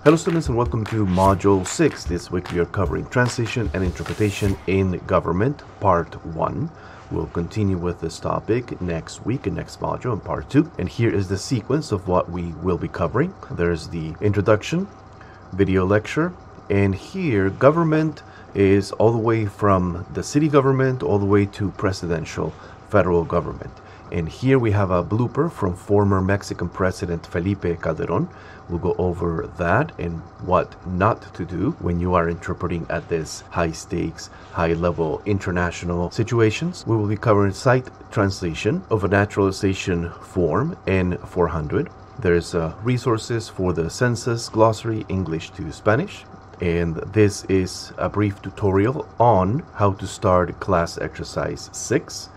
Hello students and welcome to Module 6. This week we are covering Translation and Interpretation in Government, Part 1. We'll continue with this topic next week in next module in Part 2. And here is the sequence of what we will be covering. There's the introduction, video lecture, and here government is all the way from the city government all the way to presidential federal government. And here we have a blooper from former Mexican President Felipe Calderón. We'll go over that and what not to do when you are interpreting at this high stakes, high level international situations. We will be covering site translation of a naturalization form N400. There's resources for the census, glossary, English to Spanish. And this is a brief tutorial on how to start class exercise 6.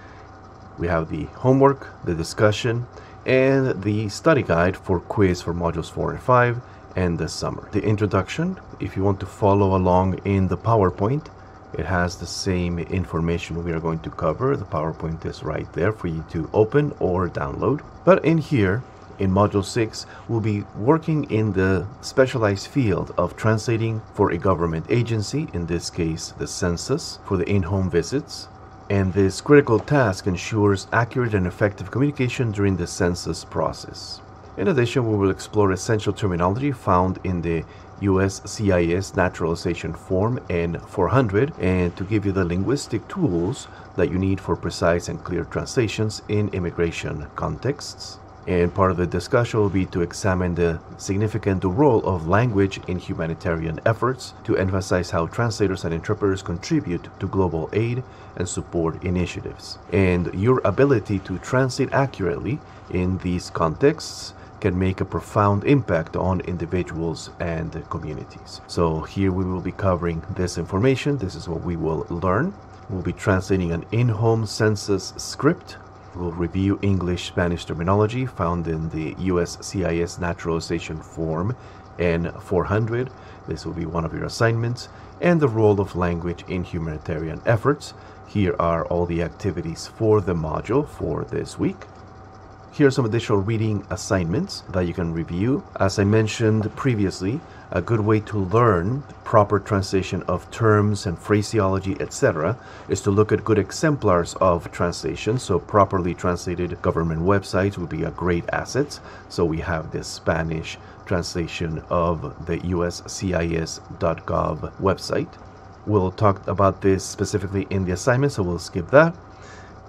We have the homework, the discussion, and the study guide for quiz for modules 4 and 5 and the summer. The introduction, if you want to follow along in the PowerPoint, it has the same information we are going to cover. The PowerPoint is right there for you to open or download. But in here, in Module 6, we'll be working in the specialized field of translating for a government agency, in this case the census, for the in-home visits. And this critical task ensures accurate and effective communication during the census process. In addition, we will explore essential terminology found in the USCIS Naturalization Form N400 and to give you the linguistic tools that you need for precise and clear translations in immigration contexts. And part of the discussion will be to examine the significant role of language in humanitarian efforts, to emphasize how translators and interpreters contribute to global aid and support initiatives. And your ability to translate accurately in these contexts can make a profound impact on individuals and communities. So here we will be covering this information. This is what we will learn. We'll be translating an in-home census script. We'll review English-Spanish terminology found in the USCIS Naturalization Form N400. This will be one of your assignments. And the role of language in humanitarian efforts. Here are all the activities for the module for this week. Here are some additional reading assignments that you can review. As I mentioned previously, a good way to learn proper translation of terms and phraseology, etc., is to look at good exemplars of translation. So properly translated government websites would be a great asset. So we have the Spanish translation of the USCIS.gov website. We'll talk about this specifically in the assignment, so we'll skip that.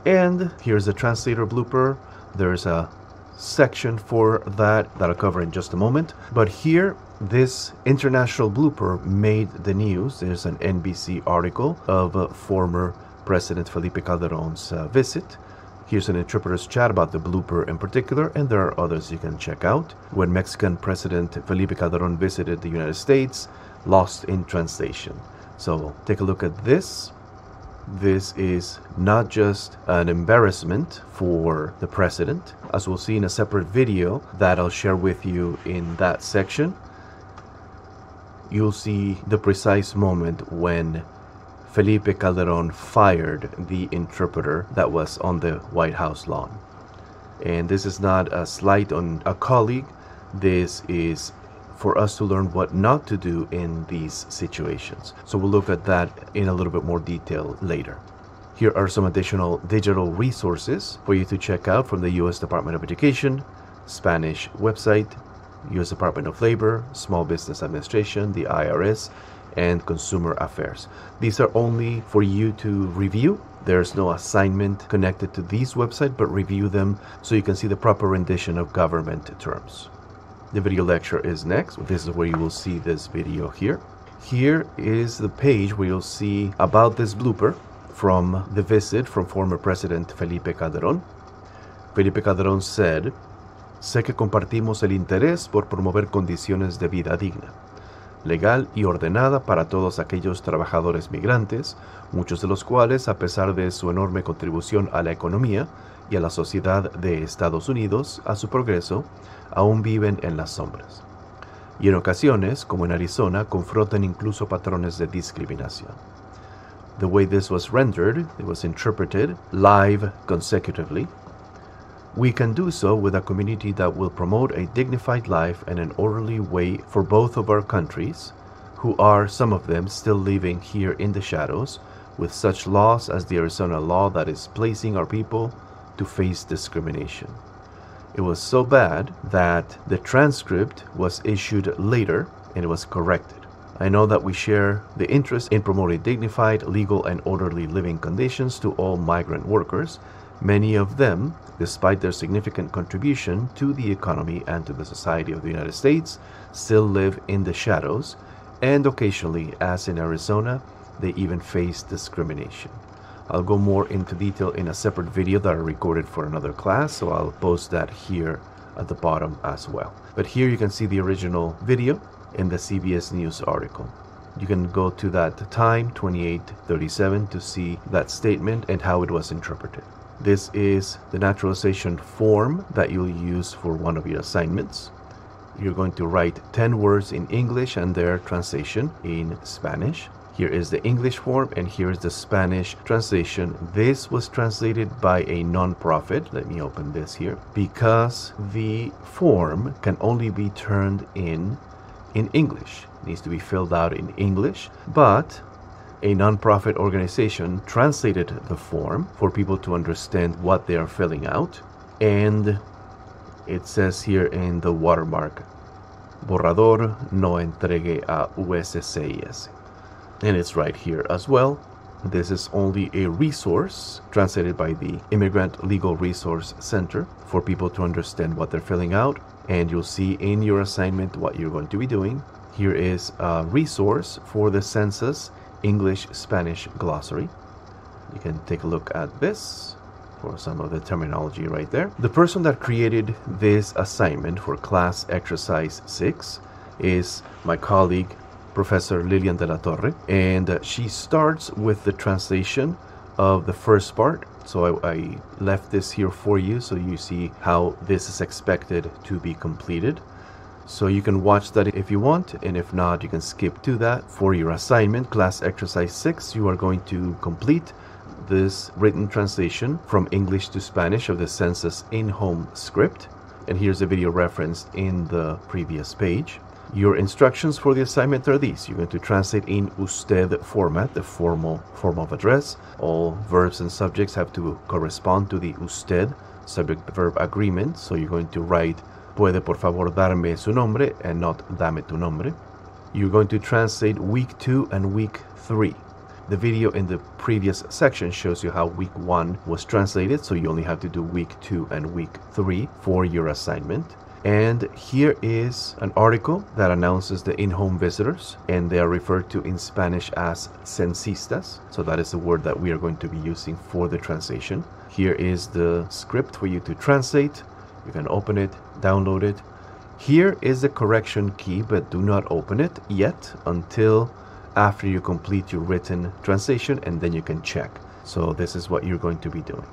And here's a translator blooper. There's a section for that I'll cover in just a moment. But here, this international blooper made the news. There's an NBC article of former President Felipe Calderón's visit. Here's an interpreter's chat about the blooper in particular, and there are others you can check out. When Mexican President Felipe Calderón visited the United States, lost in translation. So take a look at this. This is not just an embarrassment for the president, as we'll see in a separate video that I'll share with you in that section. You'll see the precise moment when Felipe Calderón fired the interpreter that was on the White House lawn. And this is not a slight on a colleague. This is for us to learn what not to do in these situations. So we'll look at that in a little bit more detail later. Here are some additional digital resources for you to check out from the U.S. Department of Education, Spanish website, U.S. Department of Labor, Small Business Administration, the IRS, and Consumer Affairs. These are only for you to review. There's no assignment connected to these websites, but review them so you can see the proper rendition of government terms. The video lecture is next. This is where you will see this video here. Here is the page where you'll see about this blooper from the visit from former President Felipe Calderón. Felipe Calderón said, "Sé que compartimos el interés por promover condiciones de vida digna, legal y ordenada para todos aquellos trabajadores migrantes, muchos de los cuales, a pesar de su enorme contribución a la economía y a la sociedad de Estados Unidos, a su progreso, aún viven en las sombras. Y en ocasiones, como en Arizona, confrontan incluso patrones de discriminación." The way this was rendered, it was interpreted live consecutively. We can do so with a community that will promote a dignified life and an orderly way for both of our countries, who are, some of them, still living here in the shadows, with such laws as the Arizona law that is placing our people to face discrimination. It was so bad that the transcript was issued later and it was corrected. I know that we share the interest in promoting dignified, legal, and orderly living conditions to all migrant workers. Many of them, despite their significant contribution to the economy and to the society of the United States, still live in the shadows, and occasionally, as in Arizona, they even face discrimination. I'll go more into detail in a separate video that I recorded for another class, so I'll post that here at the bottom as well. But here you can see the original video in the CBS News article. You can go to that time, 2837, to see that statement and how it was interpreted. This is the naturalization form that you'll use for one of your assignments. You're going to write 10 words in English and their translation in Spanish. Here is the English form and here is the Spanish translation. This was translated by a non-profit. Let me open this here. Because the form can only be turned in English. It needs to be filled out in English, but a non-profit organization translated the form for people to understand what they are filling out, and it says here in the watermark, borrador no entregue a USCIS. And it's right here as well. This is only a resource translated by the Immigrant Legal Resource Center for people to understand what they're filling out. And you'll see in your assignment what you're going to be doing. Here is a resource for the census English-Spanish glossary. You can take a look at this for some of the terminology right there. The person that created this assignment for class exercise 6 is my colleague, Professor Lilian de la Torre, and she starts with the translation of the first part. So I left this here for you so you see how this is expected to be completed. So you can watch that if you want, and if not, you can skip to that. For your assignment, class exercise 6, you are going to complete this written translation from English to Spanish of the census in-home script. And here's a video referenced in the previous page. Your instructions for the assignment are these. You're going to translate in usted format, the form of address. All verbs and subjects have to correspond to the usted subject-verb agreement. So you're going to write puede por favor darme su nombre and not dame tu nombre. You're going to translate week 2 and week 3. The video in the previous section shows you how week 1 was translated, so you only have to do week 2 and week 3 for your assignment. And here is an article that announces the in-home visitors, and they are referred to in Spanish as censistas. So that is the word that we are going to be using for the translation. Here is the script for you to translate. You can open it, download it. Here is the correction key, but do not open it yet until after you complete your written translation, and then you can check. So this is what you're going to be doing.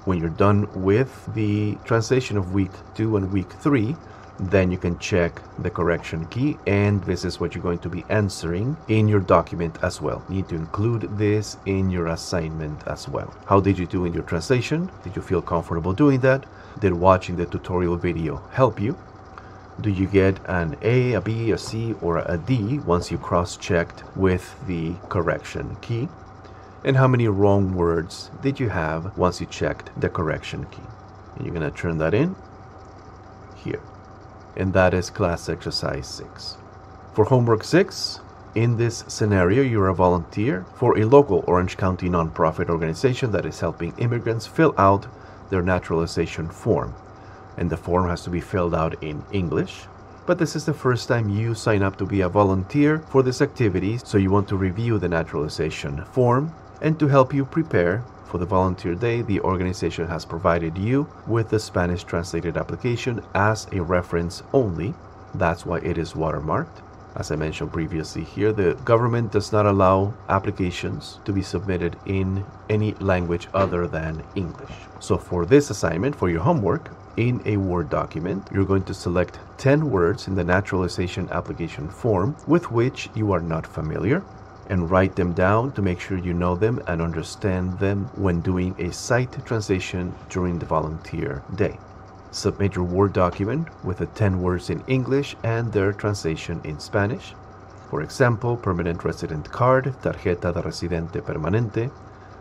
When you're done with the translation of week 2 and week 3, then you can check the correction key, and this is what you're going to be answering in your document as well. You need to include this in your assignment as well. How did you do in your translation? Did you feel comfortable doing that? Did watching the tutorial video help you? Do you get an A, a B, a C, or a D once you cross-checked with the correction key? And how many wrong words did you have once you checked the correction key? And you're going to turn that in here. And that is class exercise 6. For homework 6, in this scenario, you're a volunteer for a local Orange County nonprofit organization that is helping immigrants fill out their naturalization form. And the form has to be filled out in English. But this is the first time you sign up to be a volunteer for this activity, so you want to review the naturalization form. And to help you prepare for the volunteer day, the organization has provided you with the Spanish translated application as a reference only. That's why it is watermarked. As I mentioned previously here, the government does not allow applications to be submitted in any language other than English. So for this assignment, for your homework, in a Word document, you're going to select 10 words in the naturalization application form with which you are not familiar. and write them down to make sure you know them and understand them when doing a site translation during the volunteer day. Submit your Word document with the 10 words in English and their translation in Spanish. For example, permanent resident card, tarjeta de residente permanente,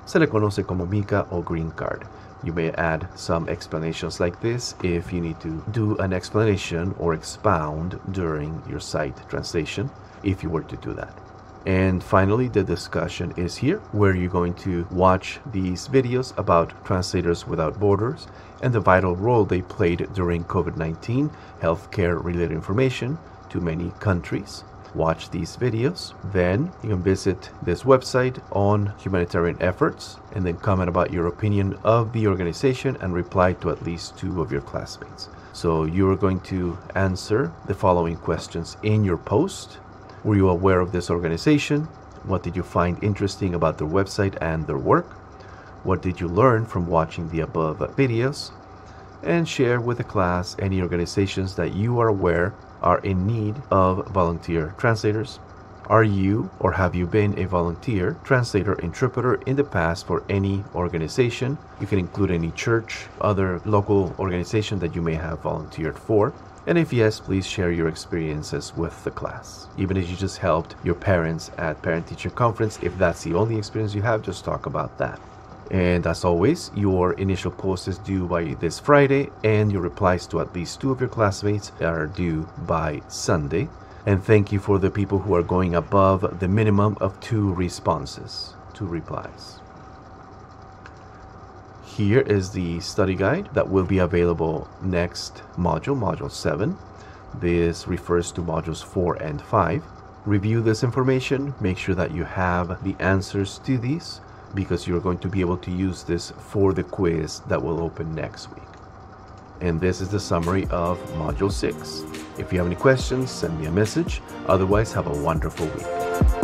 se le conoce como mica o green card. You may add some explanations like this if you need to do an explanation or expound during your site translation, if you were to do that. And finally, the discussion is here, where you're going to watch these videos about Translators Without Borders and the vital role they played during COVID-19 healthcare related information to many countries. Watch these videos, then you can visit this website on humanitarian efforts and then comment about your opinion of the organization and reply to at least 2 of your classmates. So you are going to answer the following questions in your post. Were you aware of this organization? What did you find interesting about their website and their work? What did you learn from watching the above videos? And share with the class any organizations that you are aware are in need of volunteer translators. Are you or have you been a volunteer translator interpreter in the past for any organization? You can include any church, other local organization that you may have volunteered for. And if yes, please share your experiences with the class. Even if you just helped your parents at parent-teacher conference, if that's the only experience you have, just talk about that. And as always, your initial post is due by this Friday, and your replies to at least 2 of your classmates are due by Sunday. And thank you for the people who are going above the minimum of 2 responses, 2 replies. Here is the study guide that will be available next module, module 7. This refers to modules 4 and 5. Review this information, make sure that you have the answers to these, because you're going to be able to use this for the quiz that will open next week. And this is the summary of Module 6. If you have any questions, send me a message. Otherwise, have a wonderful week.